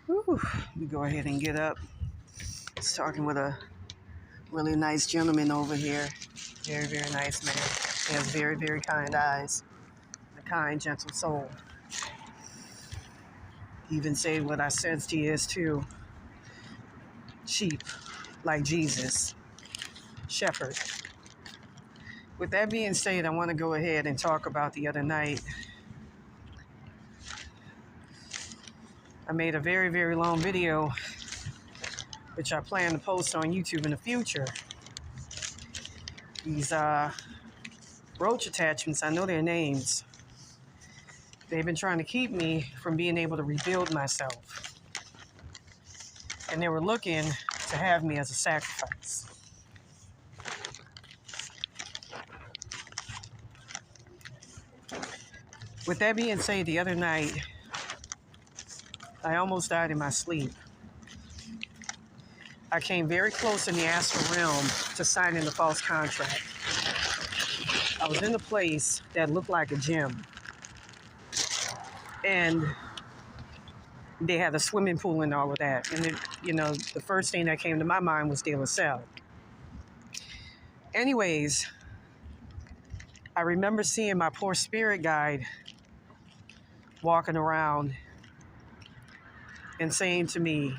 Whew. Let me go ahead and get up. I was talking with a really nice gentleman over here. Very, very nice man. He has very, very kind eyes. A kind, gentle soul. He even said what I sensed he is too. Sheep, like Jesus. Shepherd. With that being said, I want to go ahead and talk about the other night. I made a very, very long video, which I plan to post on YouTube in the future. These roach attachments, I know their names. They've been trying to keep me from being able to rebuild myself. And they were looking to have me as a sacrifice. With that being said, the other night, I almost died in my sleep. I came very close in the astral realm to signing the false contract. I was in a place that looked like a gym. And they had a swimming pool and all of that. And, the first thing that came to my mind was De La Salle. Anyways, I remember seeing my poor spirit guide walking around and saying to me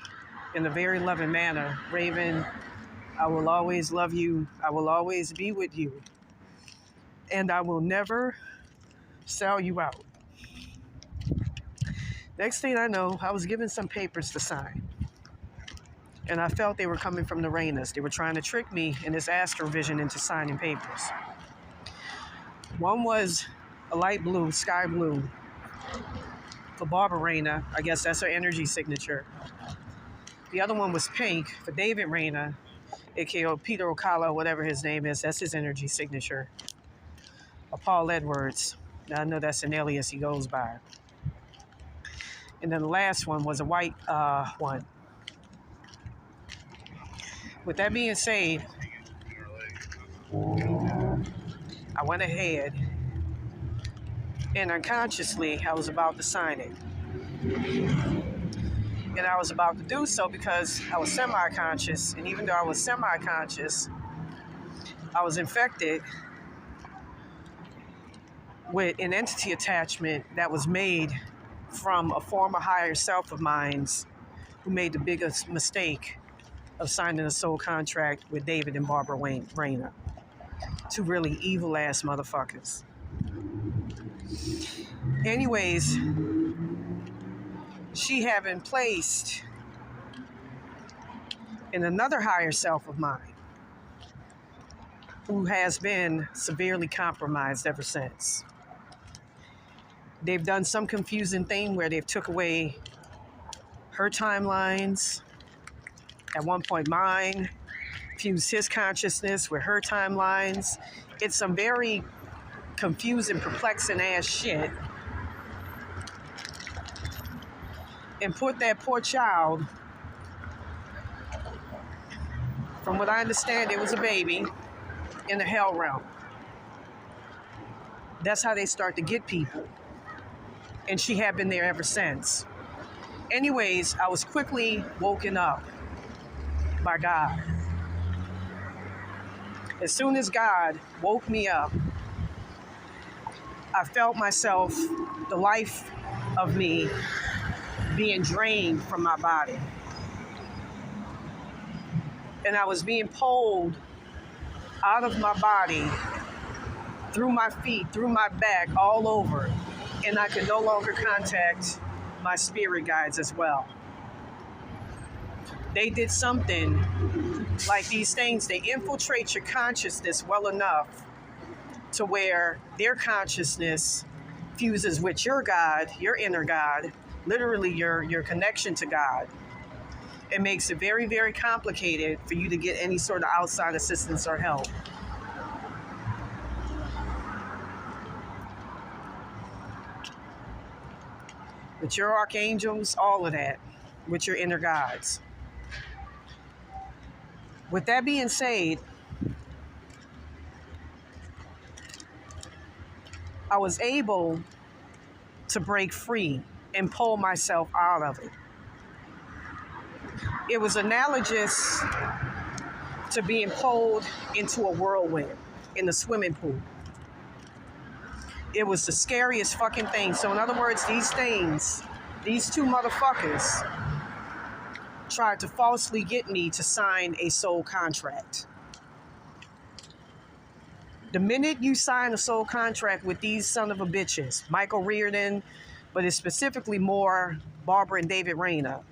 in a very loving manner, Raven, I will always love you. I will always be with you. And I will never sell you out. Next thing I know, I was given some papers to sign. And I felt they were coming from the Reinas. They were trying to trick me in this astral vision into signing papers. One was a light blue, sky blue, for Barbara Reina. I guess that's her energy signature. The other one was pink for David Reina, a.k.a. Peter Ocala, whatever his name is. That's his energy signature. Or Paul Edwards. Now, I know that's an alias he goes by. And then the last one was a white one. With that being said, I went ahead and unconsciously I was about to sign it. And I was about to do so because I was semi-conscious. And even though I was semi-conscious, I was infected with an entity attachment that was made from a former higher self of mine who made the biggest mistake of signing a soul contract with David and Barbara Reina. Two really evil-ass motherfuckers. Anyways, she had been placed in another higher self of mine who has been severely compromised ever since. They've done some confusing thing where they've took away her timelines, at one point mine, fused his consciousness with her timelines. It's some very confusing, perplexing ass shit. And put that poor child, from what I understand, it was a baby, in the hell realm. That's how they start to get people. And she had been there ever since. Anyways, I was quickly woken up by God. As soon as God woke me up, I felt myself, the life of me, being drained from my body. And I was being pulled out of my body, through my feet, through my back, all over. And I could no longer contact my spirit guides as well. They did something like these things. They infiltrate your consciousness well enough to where their consciousness fuses with your God, your inner God, literally your connection to God. It makes it very, very complicated for you to get any sort of outside assistance or help. With your archangels, all of that, with your inner gods. With that being said, I was able to break free and pull myself out of it. It was analogous to being pulled into a whirlwind in the swimming pool. It was the scariest fucking thing. So in other words, these things, these two motherfuckers tried to falsely get me to sign a soul contract. The minute you sign a soul contract with these son of a bitches, Michael Reardon, but it's specifically more Barbara and David Reinas,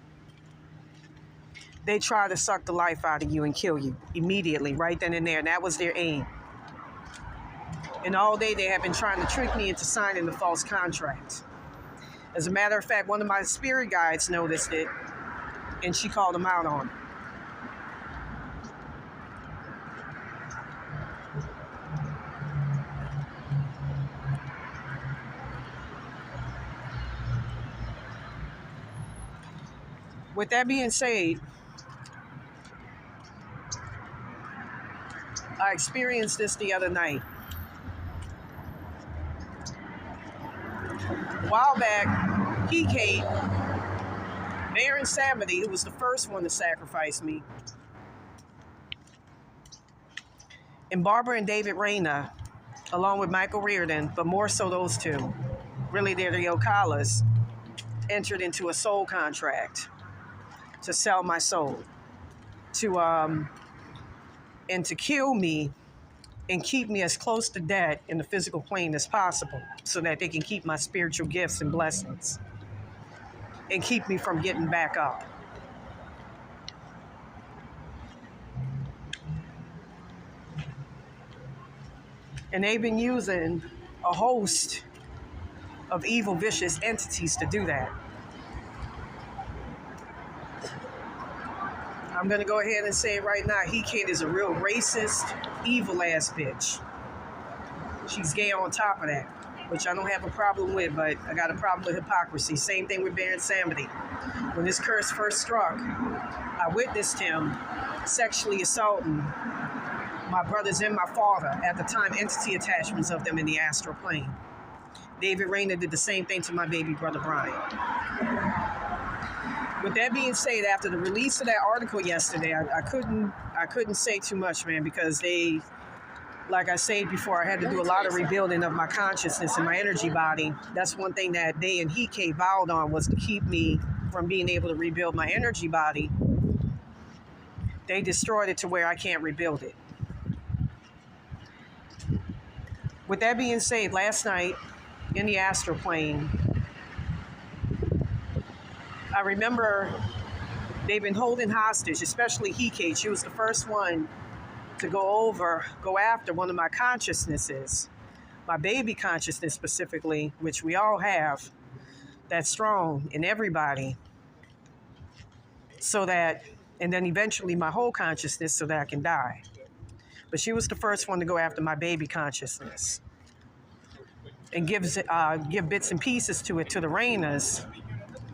they try to suck the life out of you and kill you immediately, right then and there. And that was their aim. And all day they have been trying to trick me into signing the false contract. As a matter of fact, one of my spirit guides noticed it, and she called them out on it. With that being said, I experienced this the other night. A while back, Kate, Baron Samedi, who was the first one to sacrifice me, and Barbara and David Reinas, along with Michael Reardon, but more so those two, really they're the Ocalas, entered into a soul contract to sell my soul, and to kill me and keep me as close to death in the physical plane as possible so that they can keep my spiritual gifts and blessings and keep me from getting back up. And they've been using a host of evil, vicious entities to do that. I'm going to go ahead and say it right now. Kate is a real racist, evil-ass bitch. She's gay on top of that, which I don't have a problem with, but I got a problem with hypocrisy. Same thing with Baron Samedi. When this curse first struck, I witnessed him sexually assaulting my brothers and my father, at the time entity attachments of them in the astral plane. David Reinas did the same thing to my baby brother Brian. With that being said, after the release of that article yesterday, I couldn't say too much, man, because they, like I said before, I had to do a lot of rebuilding of my consciousness and my energy body. That's one thing that they and Hike vowed on, was to keep me from being able to rebuild my energy body. They destroyed it to where I can't rebuild it. With that being said, last night in the astral plane, I remember they've been holding hostage, especially Hike. She was the first one to go after one of my consciousnesses, my baby consciousness specifically, which we all have, that's strong in everybody, and then eventually my whole consciousness so that I can die. But she was the first one to go after my baby consciousness and give bits and pieces to it, to the Reinas,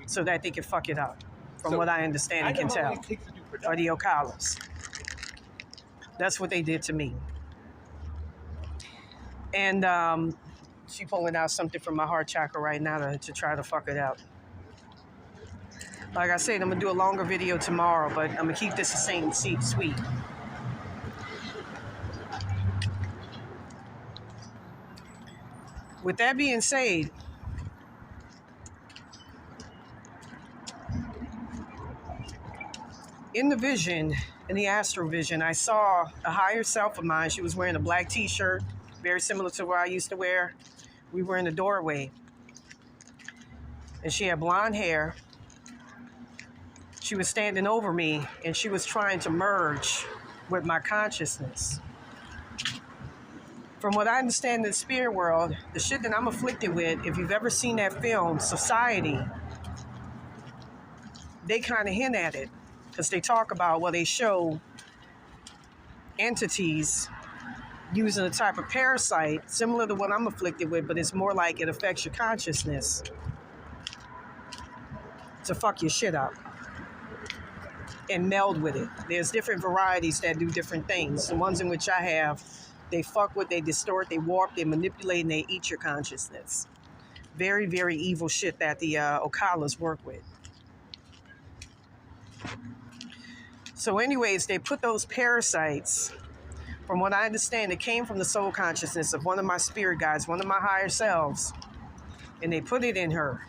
so that they can fuck it up, from what I understand and can tell, or the Ocalas. That's what they did to me. And she pulling out something from my heart chakra right now to try to fuck it out. Like I said, I'm going to do a longer video tomorrow, but I'm going to keep this the same sweet. With that being said, in the vision, in the astral vision, I saw a higher self of mine. She was wearing a black t-shirt, very similar to what I used to wear. We were in the doorway. And she had blonde hair. She was standing over me, and she was trying to merge with my consciousness. From what I understand in the spirit world, the shit that I'm afflicted with, if you've ever seen that film, Society, they kind of hint at it. Because they talk about, they show entities using a type of parasite similar to what I'm afflicted with, but it's more like it affects your consciousness to fuck your shit up and meld with it. There's different varieties that do different things. The ones in which I have, they fuck with, they distort, they warp, they manipulate, and they eat your consciousness. Very, very evil shit that the Ocalas work with. So anyways, they put those parasites, from what I understand, it came from the soul consciousness of one of my spirit guides, one of my higher selves, and they put it in her.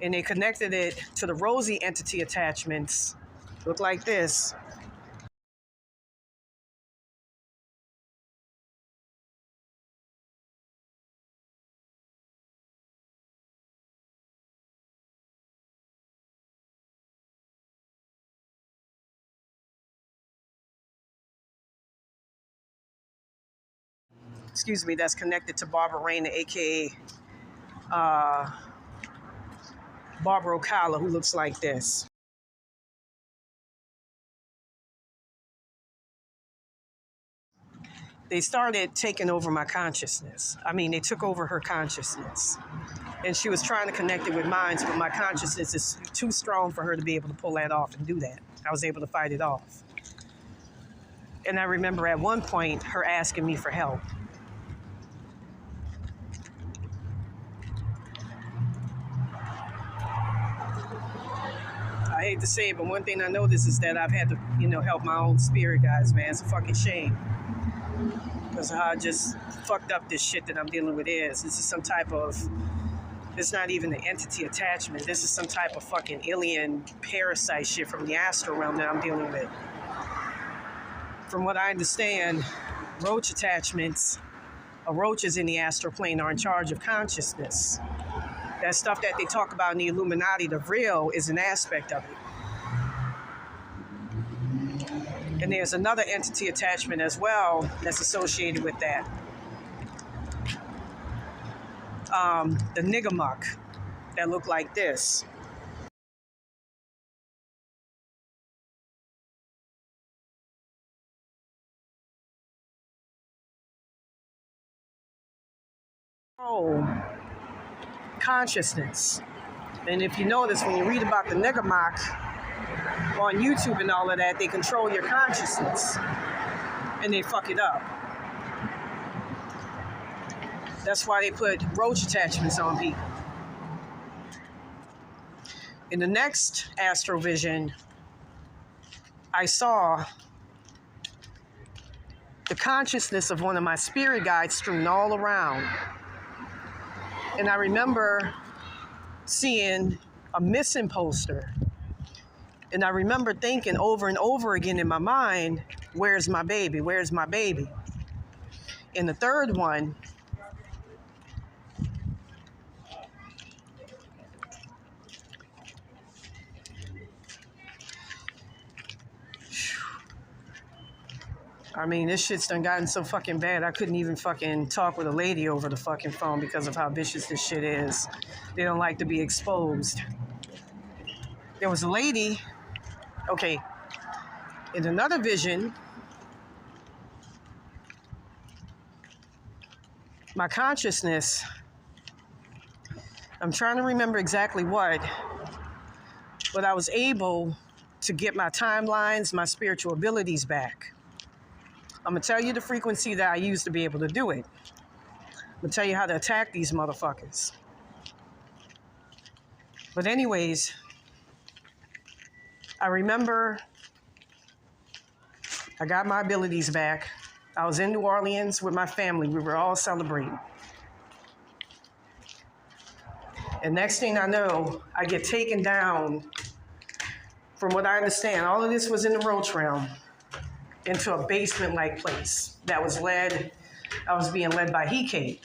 And they connected it to the rosy entity attachments. Look like this. Excuse me, that's connected to Barbara Reinas, aka Barbara Ocala, who looks like this. They started taking over my consciousness. I mean, they took over her consciousness. And she was trying to connect it with mine, but my consciousness is too strong for her to be able to pull that off and do that. I was able to fight it off. And I remember at one point her asking me for help. I hate to say it, but one thing I noticed is that I've had to, help my own spirit guides, man. It's a fucking shame. Because how I just fucked up this shit that I'm dealing with is. This is some type of, it's not even an entity attachment. This is some type of fucking alien parasite shit from the astral realm that I'm dealing with. From what I understand, roach attachments, roaches in the astral plane are in charge of consciousness. That stuff that they talk about in the Illuminati, the real, is an aspect of it. And there's another entity attachment as well that's associated with that. The niggamuck that look like this. Oh, consciousness. And if you notice, when you read about the niggamuck on YouTube and all of that, they control your consciousness and they fuck it up. That's why they put roach attachments on people. In the next astrovision, I saw the consciousness of one of my spirit guides strewn all around. And I remember seeing a missing poster. And I remember thinking over and over again in my mind, where's my baby? Where's my baby? In the third one, I mean, this shit's done gotten so fucking bad, I couldn't even fucking talk with a lady over the fucking phone because of how vicious this shit is. They don't like to be exposed. There was a lady, okay, in another vision, my consciousness, I'm trying to remember exactly what, but I was able to get my timelines, my spiritual abilities back. I'm going to tell you the frequency that I used to be able to do it. I'm going to tell you how to attack these motherfuckers. But anyways, I remember I got my abilities back. I was in New Orleans with my family. We were all celebrating. And next thing I know, I get taken down, from what I understand, all of this was in the roach realm, into a basement-like place that was I was being led by Hikate.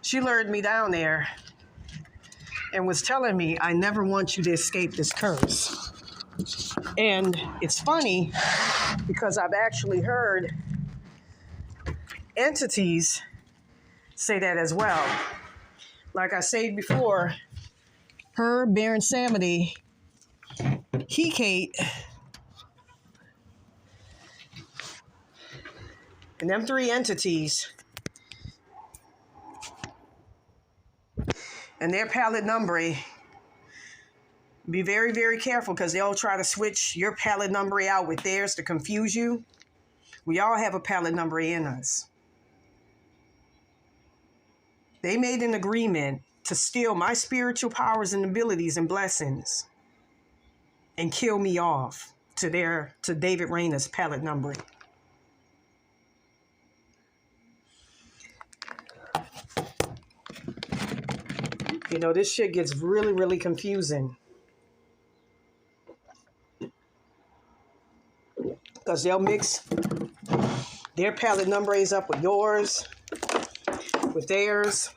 She lured me down there and was telling me, I never want you to escape this curse. And it's funny because I've actually heard entities say that as well. Like I said before, her, Baron Samedi, Hikate, and them three entities and their palette number, be very, very careful because they'll try to switch your palette number out with theirs to confuse you. We all have a palette number in us. They made an agreement to steal my spiritual powers and abilities and blessings. and kill me off to David Reinas palette numbering. You know, this shit gets really, really confusing. Because they'll mix their palette numberings up with yours, with theirs.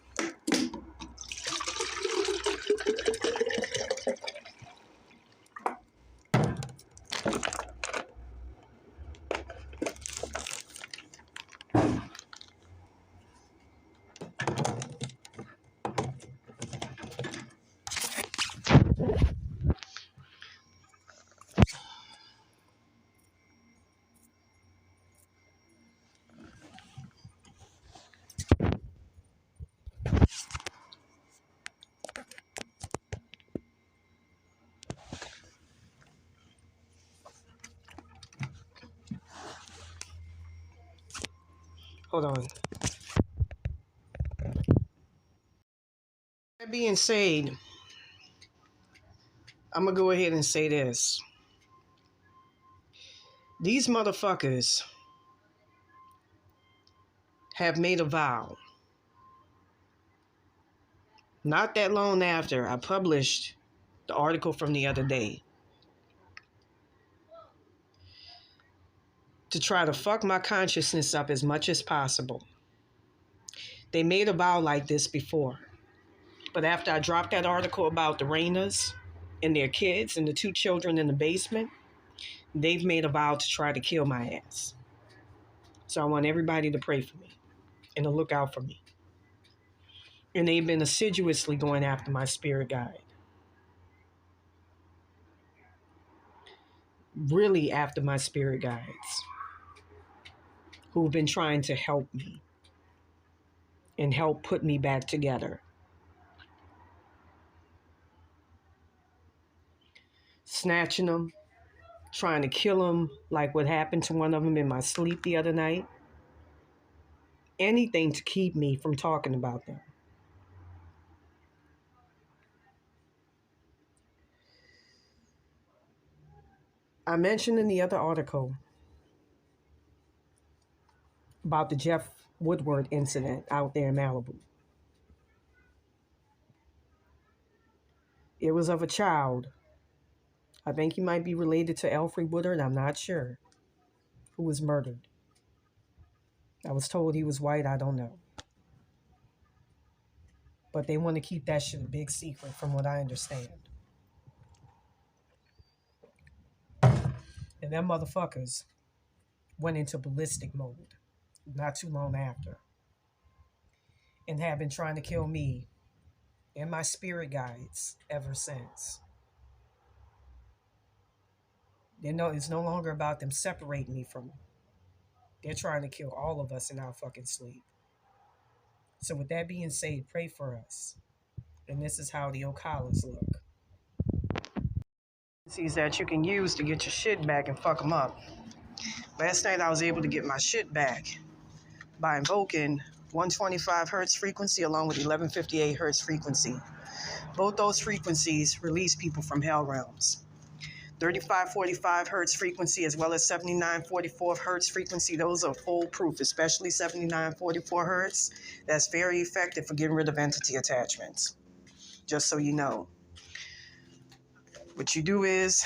Hold on. That being said, I'm going to go ahead and say this. These motherfuckers have made a vow. Not that long after I published the article from the other day, to try to fuck my consciousness up as much as possible. They made a vow like this before. But after I dropped that article about the Reinas and their kids and the 2 children in the basement, they've made a vow to try to kill my ass. So I want everybody to pray for me and to look out for me. And they've been assiduously going after my spirit guide. Really after my spirit guides, who've been trying to help me and help put me back together. Snatching them, trying to kill them, like what happened to one of them in my sleep the other night. Anything to keep me from talking about them. I mentioned in the other article about the Jeff Woodward incident out there in Malibu. It was of a child. I think he might be related to Alfred Woodard, I'm not sure, who was murdered. I was told he was white, I don't know. But they want to keep that shit a big secret from what I understand. And them motherfuckers went into ballistic mode not too long after. And have been trying to kill me and my spirit guides ever since. It's no longer about them separating me from them. They're trying to kill all of us in our fucking sleep. So with that being said, pray for us. And this is how the Okalas look. These that you can use to get your shit back and fuck them up. Last night I was able to get my shit back by invoking 125 hertz frequency along with 1158 hertz frequency. Both those frequencies release people from hell realms. 3545 hertz frequency as well as 7944 hertz frequency, those are foolproof, especially 7944 hertz. That's very effective for getting rid of entity attachments. Just so you know. What you do is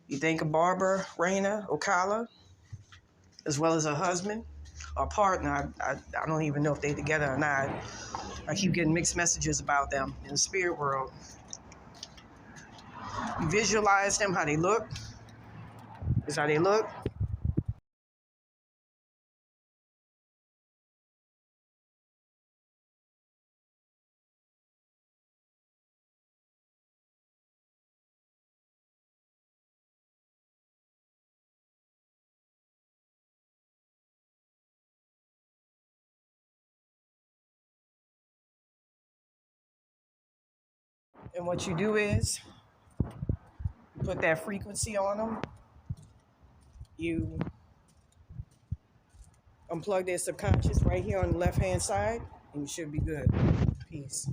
you thank a Barbara Reina Ocala, as well as her husband or partner. I don't even know if they're together or not. I keep getting mixed messages about them in the spirit world. You visualize them, how they look. This is how they look. And what you do is you put that frequency on them. You unplug their subconscious right here on the left-hand side, and you should be good. Peace.